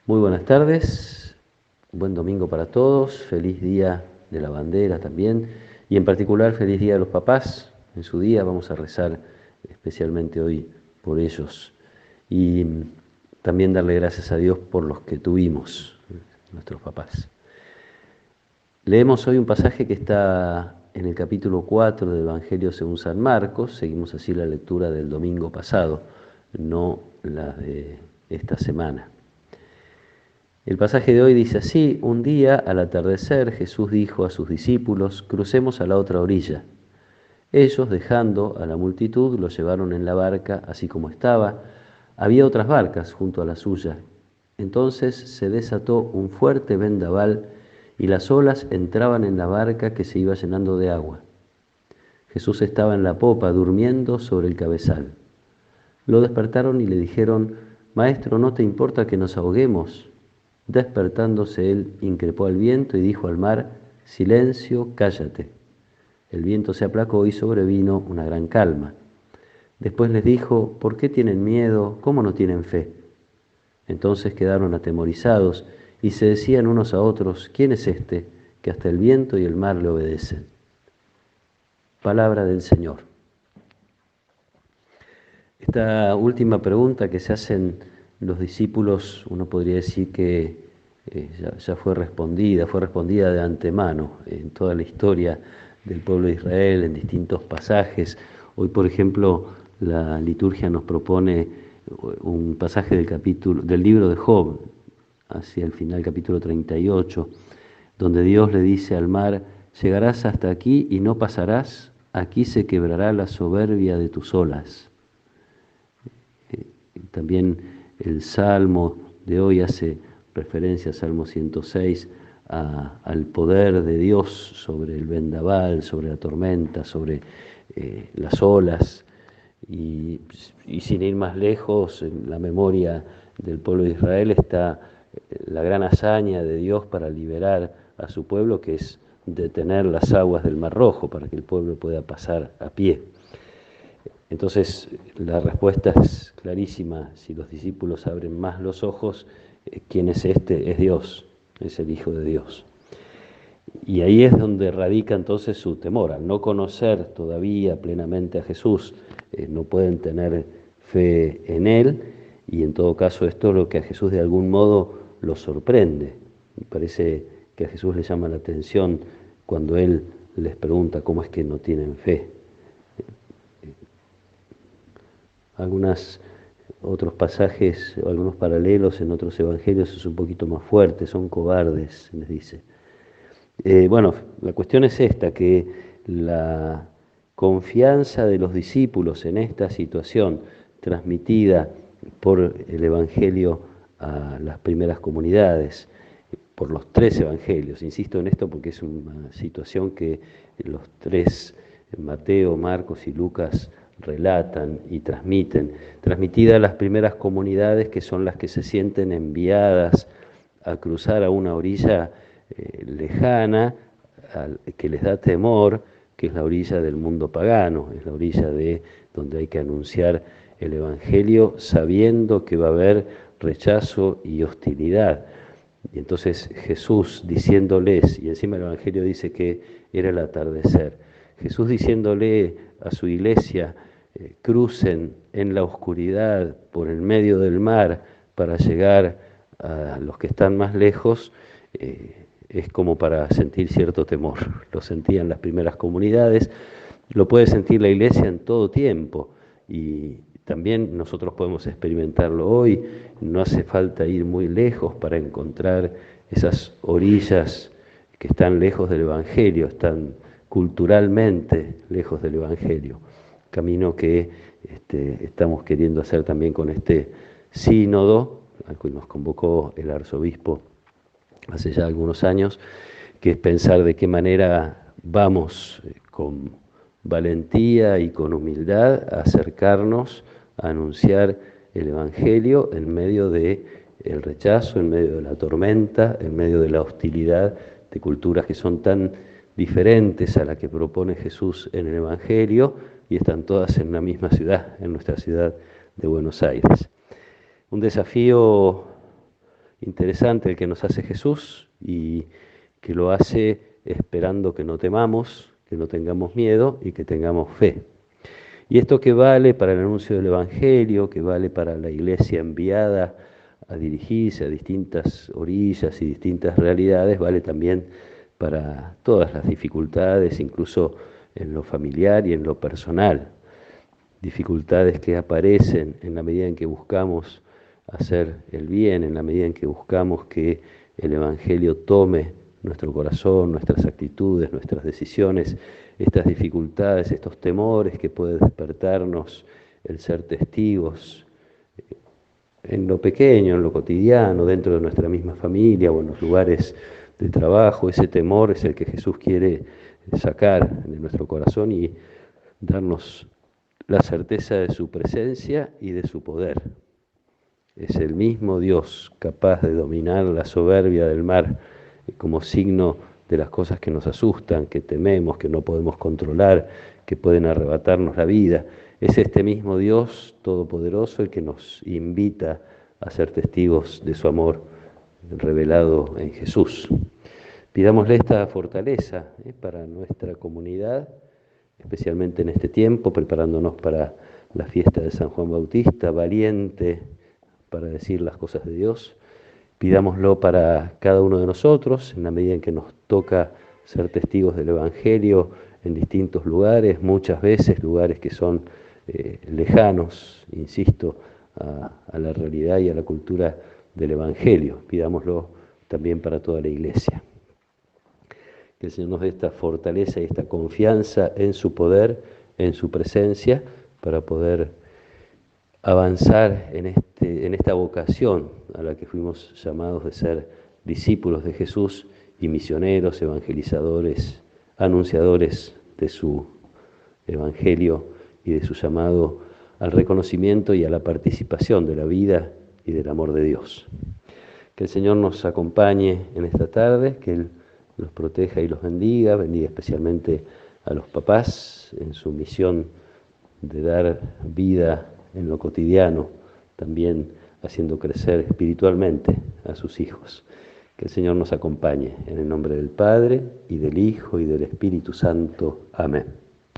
Muy buenas tardes, buen domingo para todos, feliz día de la bandera también, y en particular feliz día de los papás. En su día vamos a rezar especialmente hoy por ellos y también darle gracias a Dios por los que tuvimos, nuestros papás. Leemos hoy un pasaje que está en el capítulo 4 del Evangelio según San Marcos. Seguimos así la lectura del domingo pasado, no la de esta semana. El pasaje de hoy dice así: un día al atardecer Jesús dijo a sus discípulos: crucemos a la otra orilla. Ellos, dejando a la multitud, lo llevaron en la barca así como estaba. Había otras barcas junto a la suya. Entonces se desató un fuerte vendaval y las olas entraban en la barca que se iba llenando de agua. Jesús estaba en la popa durmiendo sobre el cabezal. Lo despertaron y le dijeron: Maestro, ¿no te importa que nos ahoguemos? Despertándose él, increpó al viento y dijo al mar: Silencio, cállate. El viento se aplacó y sobrevino una gran calma. Después les dijo: ¿Por qué tienen miedo? ¿Cómo no tienen fe? Entonces quedaron atemorizados y se decían unos a otros: ¿Quién es este que hasta el viento y el mar le obedecen? Palabra del Señor. Esta última pregunta que se hacen los discípulos, uno podría decir que ya fue respondida de antemano en toda la historia del pueblo de Israel, en distintos pasajes. Hoy, por ejemplo, la liturgia nos propone un pasaje del libro de Job, hacia el final, capítulo 38, donde Dios le dice al mar: llegarás hasta aquí y no pasarás, aquí se quebrará la soberbia de tus olas. También el Salmo de hoy hace referencia, Salmo 106, al poder de Dios sobre el vendaval, sobre la tormenta, sobre las olas. Y sin ir más lejos, en la memoria del pueblo de Israel está la gran hazaña de Dios para liberar a su pueblo, que es detener las aguas del Mar Rojo para que el pueblo pueda pasar a pie. Entonces, la respuesta es clarísima: si los discípulos abren más los ojos, ¿quién es este? Es Dios, es el Hijo de Dios. Y ahí es donde radica entonces su temor. Al no conocer todavía plenamente a Jesús, no pueden tener fe en Él, y en todo caso esto es lo que a Jesús de algún modo lo sorprende. Me parece que a Jesús le llama la atención cuando Él les pregunta cómo es que no tienen fe. Otros pasajes, algunos paralelos en otros evangelios es un poquito más fuerte: son cobardes, les dice. Bueno, la cuestión es esta, que la confianza de los discípulos en esta situación, transmitida por el Evangelio a las primeras comunidades, por los tres evangelios. Insisto en esto porque es una situación que los tres, Mateo, Marcos y Lucas, relatan y transmiten, transmitida a las primeras comunidades, que son las que se sienten enviadas a cruzar a una orilla lejana, que les da temor, que es la orilla del mundo pagano, es la orilla de donde hay que anunciar el Evangelio sabiendo que va a haber rechazo y hostilidad. Y entonces Jesús diciéndoles, y encima el Evangelio dice que era el atardecer, Jesús diciéndole a su iglesia: crucen en la oscuridad por el medio del mar para llegar a los que están más lejos, es como para sentir cierto temor. Lo sentían las primeras comunidades, lo puede sentir la iglesia en todo tiempo, y también nosotros podemos experimentarlo hoy. No hace falta ir muy lejos para encontrar esas orillas que están lejos del Evangelio, están culturalmente lejos del Evangelio. Camino que estamos queriendo hacer también con este sínodo, al cual nos convocó el arzobispo hace ya algunos años, que es pensar de qué manera vamos con valentía y con humildad a acercarnos a anunciar el Evangelio en medio del rechazo, en medio de la tormenta, en medio de la hostilidad de culturas que son tan diferentes a la que propone Jesús en el Evangelio, y están todas en una misma ciudad, en nuestra ciudad de Buenos Aires. Un desafío interesante el que nos hace Jesús y que lo hace esperando que no temamos, que no tengamos miedo y que tengamos fe. Y esto que vale para el anuncio del Evangelio, que vale para la iglesia enviada a dirigirse a distintas orillas y distintas realidades, vale también para todas las dificultades, incluso en lo familiar y en lo personal. Dificultades que aparecen en la medida en que buscamos hacer el bien, en la medida en que buscamos que el Evangelio tome nuestro corazón, nuestras actitudes, nuestras decisiones, estas dificultades, estos temores que puede despertarnos el ser testigos en lo pequeño, en lo cotidiano, dentro de nuestra misma familia o en los lugares de trabajo. Ese temor es el que Jesús quiere sacar de nuestro corazón y darnos la certeza de su presencia y de su poder. Es el mismo Dios capaz de dominar la soberbia del mar como signo de las cosas que nos asustan, que tememos, que no podemos controlar, que pueden arrebatarnos la vida. Es este mismo Dios todopoderoso el que nos invita a ser testigos de su amor revelado en Jesús. Pidámosle esta fortaleza para nuestra comunidad, especialmente en este tiempo, preparándonos para la fiesta de San Juan Bautista, valiente para decir las cosas de Dios. Pidámoslo para cada uno de nosotros, en la medida en que nos toca ser testigos del Evangelio en distintos lugares, muchas veces lugares que son lejanos, insisto, a la realidad y a la cultura del Evangelio. Pidámoslo también para toda la Iglesia. Que el Señor nos dé esta fortaleza y esta confianza en su poder, en su presencia, para poder avanzar en esta vocación a la que fuimos llamados de ser discípulos de Jesús y misioneros, evangelizadores, anunciadores de su Evangelio y de su llamado al reconocimiento y a la participación de la vida y del amor de Dios. Que el Señor nos acompañe en esta tarde, que Él los proteja y los bendiga especialmente a los papás en su misión de dar vida en lo cotidiano, también haciendo crecer espiritualmente a sus hijos. Que el Señor nos acompañe en el nombre del Padre, y del Hijo, y del Espíritu Santo. Amén.